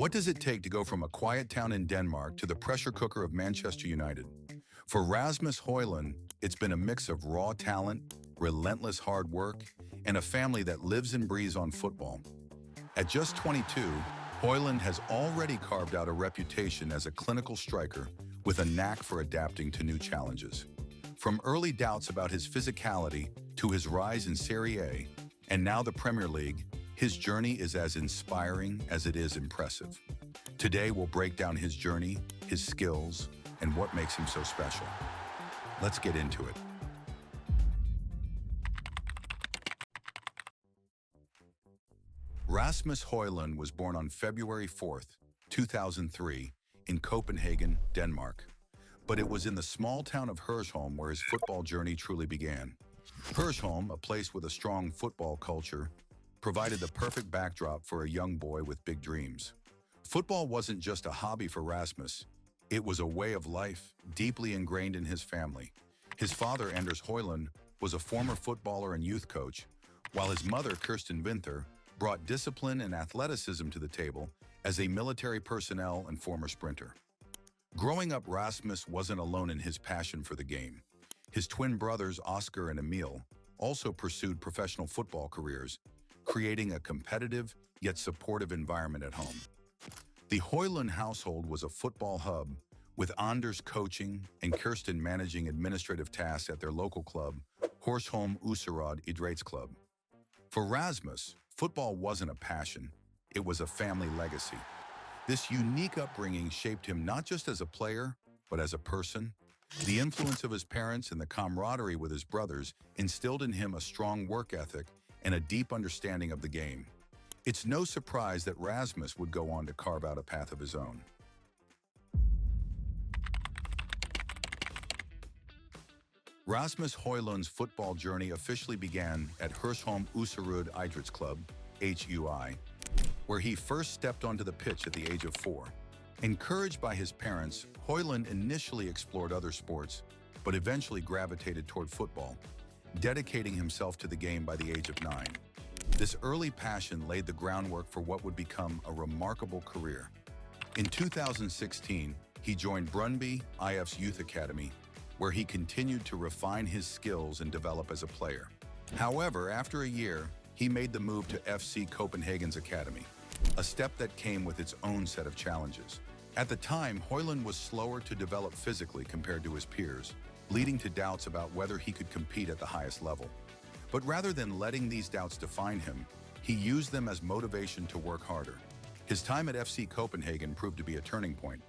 What does it take to go from a quiet town in Denmark to the pressure cooker of Manchester United? For Rasmus Hojlund, it's been a mix of raw talent, relentless hard work, and a family that lives and breathes on football. At just 22, Hojlund has already carved out a reputation as a clinical striker with a knack for adapting to new challenges. From early doubts about his physicality to his rise in Serie A, and now the Premier League, his journey is as inspiring as it is impressive. Today, we'll break down his journey, his skills, and what makes him so special. Let's get into it. Rasmus Hojlund was born on February 4th, 2003, in Copenhagen, Denmark. But it was in the small town of Horsholm where his football journey truly began. Horsholm, a place with a strong football culture, provided the perfect backdrop for a young boy with big dreams. Football wasn't just a hobby for Rasmus, it was a way of life deeply ingrained in his family. His father, Anders Hojlund, was a former footballer and youth coach, while his mother, Kirsten Winther, brought discipline and athleticism to the table as a military personnel and former sprinter. Growing up, Rasmus wasn't alone in his passion for the game. His twin brothers, Oscar and Emil, also pursued professional football careers, creating a competitive yet supportive environment at home. The Hojlund household was a football hub, with Anders coaching and Kirsten managing administrative tasks at their local club, Horsholm Idrætsklubb. For Rasmus, football wasn't a passion, it was a family legacy. This unique upbringing shaped him not just as a player, but as a person. The influence of his parents and the camaraderie with his brothers instilled in him a strong work ethic and a deep understanding of the game. It's no surprise that Rasmus would go on to carve out a path of his own. Rasmus Hojlund's football journey officially began at Horsholm Idrætsklubb, HUI, where he first stepped onto the pitch at the age of 4. Encouraged by his parents, Hojlund initially explored other sports, but eventually gravitated toward football, dedicating himself to the game by the age of 9. This early passion laid the groundwork for what would become a remarkable career. In 2016, he joined Brøndby IF's youth academy, where he continued to refine his skills and develop as a player. However, after a year, he made the move to FC Copenhagen's academy, a step that came with its own set of challenges. At the time, Hojlund was slower to develop physically compared to his peers, leading to doubts about whether he could compete at the highest level. But rather than letting these doubts define him, he used them as motivation to work harder. His time at FC Copenhagen proved to be a turning point.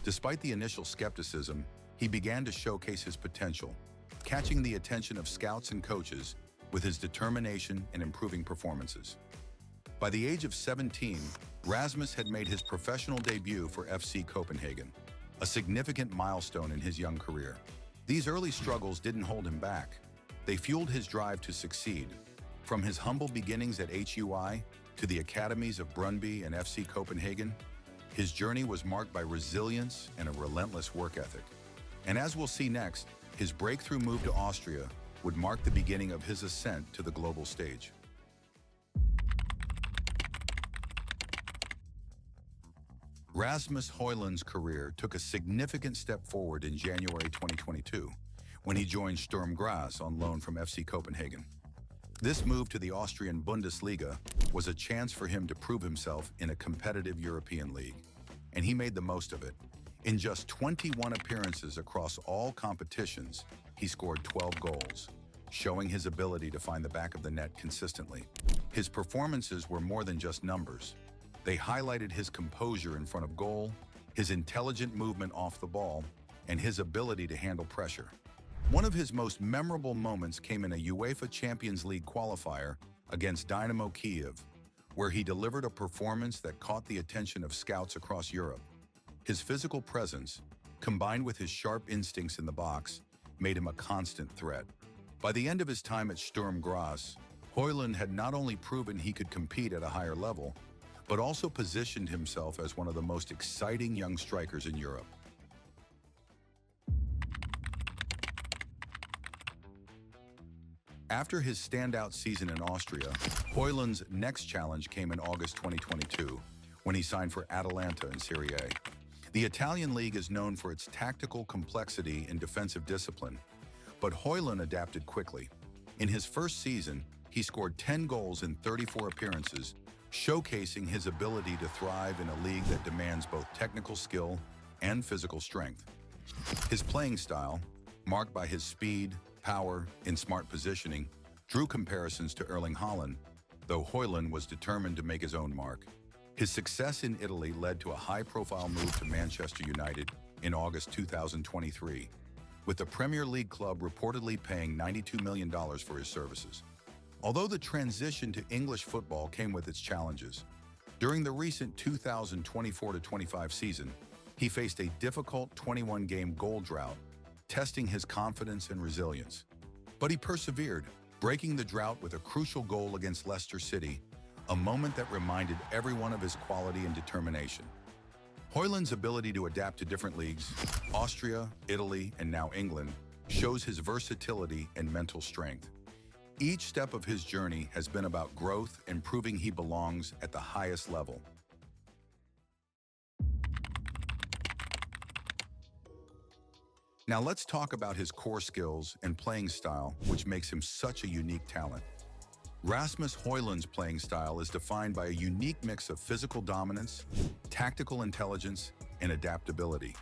Despite the initial skepticism, he began to showcase his potential, catching the attention of scouts and coaches with his determination and improving performances. By the age of 17, Rasmus had made his professional debut for FC Copenhagen, a significant milestone in his young career. These early struggles didn't hold him back. They fueled his drive to succeed. From his humble beginnings at HUI to the academies of Brøndby and FC Copenhagen, his journey was marked by resilience and a relentless work ethic. And as we'll see next, his breakthrough move to Austria would mark the beginning of his ascent to the global stage. Rasmus Hojlund's career took a significant step forward in January 2022, when he joined Sturm Graz on loan from FC Copenhagen. This move to the Austrian Bundesliga was a chance for him to prove himself in a competitive European league, and he made the most of it. In just 21 appearances across all competitions, he scored 12 goals, showing his ability to find the back of the net consistently. His performances were more than just numbers. They highlighted his composure in front of goal, his intelligent movement off the ball, and his ability to handle pressure. One of his most memorable moments came in a UEFA Champions League qualifier against Dynamo Kyiv, where he delivered a performance that caught the attention of scouts across Europe. His physical presence, combined with his sharp instincts in the box, made him a constant threat. By the end of his time at Sturm Graz, Hojlund had not only proven he could compete at a higher level, but also positioned himself as one of the most exciting young strikers in Europe. After his standout season in Austria, Hojlund's next challenge came in August 2022, when he signed for Atalanta in Serie A. The Italian league is known for its tactical complexity and defensive discipline, but Hojlund adapted quickly. In his first season, he scored 10 goals in 34 appearances, showcasing his ability to thrive in a league that demands both technical skill and physical strength. His playing style, marked by his speed, power, and smart positioning, drew comparisons to Erling Haaland, though Hojlund was determined to make his own mark. His success in Italy led to a high-profile move to Manchester United in August 2023, with the Premier League club reportedly paying $92 million for his services. Although the transition to English football came with its challenges, during the recent 2024-25 season, he faced a difficult 21-game goal drought, testing his confidence and resilience. But he persevered, breaking the drought with a crucial goal against Leicester City, a moment that reminded everyone of his quality and determination. Hojlund's ability to adapt to different leagues, Austria, Italy, and now England, shows his versatility and mental strength. Each step of his journey has been about growth and proving he belongs at the highest level. Now let's talk about his core skills and playing style, which makes him such a unique talent. Rasmus Hojlund's playing style is defined by a unique mix of physical dominance, tactical intelligence, and adaptability.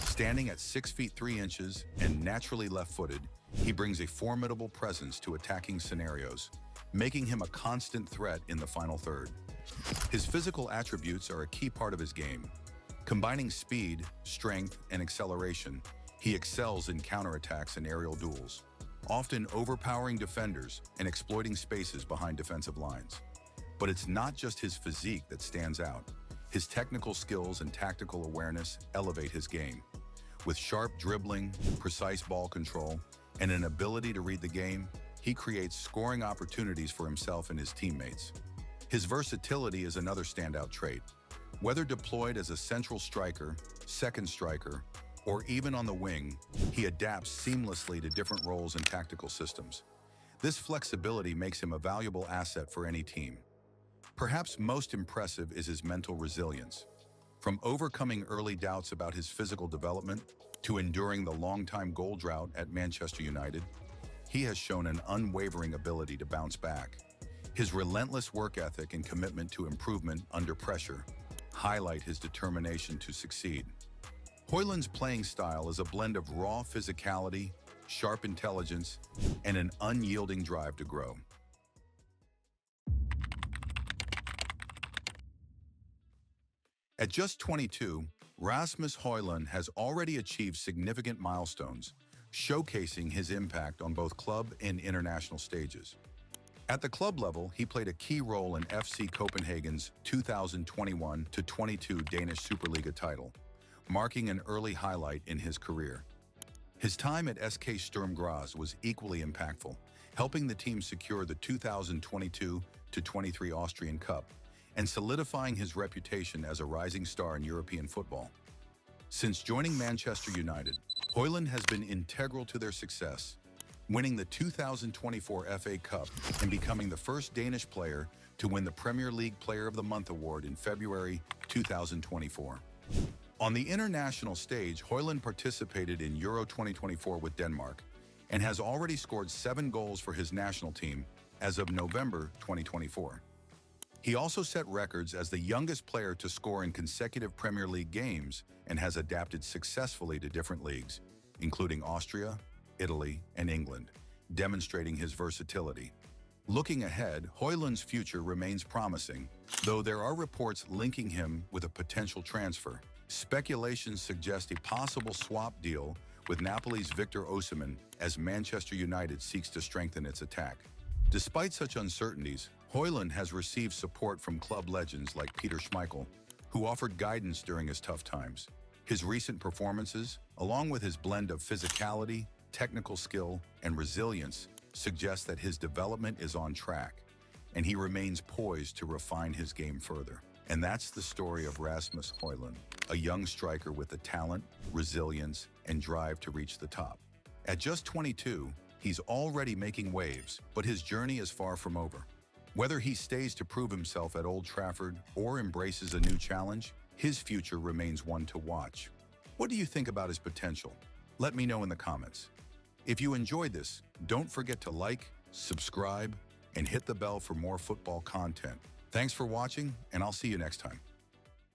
Standing at 6 feet 3 inches and naturally left-footed, he brings a formidable presence to attacking scenarios, making him a constant threat in the final third. His physical attributes are a key part of his game. Combining speed, strength, and acceleration, he excels in counterattacks and aerial duels, often overpowering defenders and exploiting spaces behind defensive lines. But it's not just his physique that stands out. His technical skills and tactical awareness elevate his game. With sharp dribbling, precise ball control, and an ability to read the game, he creates scoring opportunities for himself and his teammates. His versatility is another standout trait. Whether deployed as a central striker, second striker, or even on the wing, he adapts seamlessly to different roles and tactical systems. This flexibility makes him a valuable asset for any team. Perhaps most impressive is his mental resilience. From overcoming early doubts about his physical development to enduring the long-time goal drought at Manchester United, he has shown an unwavering ability to bounce back. His relentless work ethic and commitment to improvement under pressure highlight his determination to succeed. Hojlund's playing style is a blend of raw physicality, sharp intelligence, and an unyielding drive to grow. At just 22, Rasmus Hojlund has already achieved significant milestones, showcasing his impact on both club and international stages. At the club level, he played a key role in FC Copenhagen's 2021-22 Danish Superliga title, marking an early highlight in his career. His time at SK Sturm Graz was equally impactful, helping the team secure the 2022-23 Austrian Cup and solidifying his reputation as a rising star in European football. Since joining Manchester United, Hojlund has been integral to their success, winning the 2024 FA Cup and becoming the first Danish player to win the Premier League Player of the Month award in February 2024. On the international stage, Hojlund participated in Euro 2024 with Denmark and has already scored 7 goals for his national team as of November 2024. He also set records as the youngest player to score in consecutive Premier League games and has adapted successfully to different leagues, including Austria, Italy, and England, demonstrating his versatility. Looking ahead, Hojlund's future remains promising, though there are reports linking him with a potential transfer. Speculations suggest a possible swap deal with Napoli's Victor Osimhen as Manchester United seeks to strengthen its attack. Despite such uncertainties, Hojlund has received support from club legends like Peter Schmeichel, who offered guidance during his tough times. His recent performances, along with his blend of physicality, technical skill, and resilience, suggest that his development is on track, and he remains poised to refine his game further. And that's the story of Rasmus Hojlund, a young striker with the talent, resilience, and drive to reach the top. At just 22, he's already making waves, but his journey is far from over. Whether he stays to prove himself at Old Trafford or embraces a new challenge, his future remains one to watch. What do you think about his potential? Let me know in the comments. If you enjoyed this, don't forget to like, subscribe, and hit the bell for more football content. Thanks for watching, and I'll see you next time.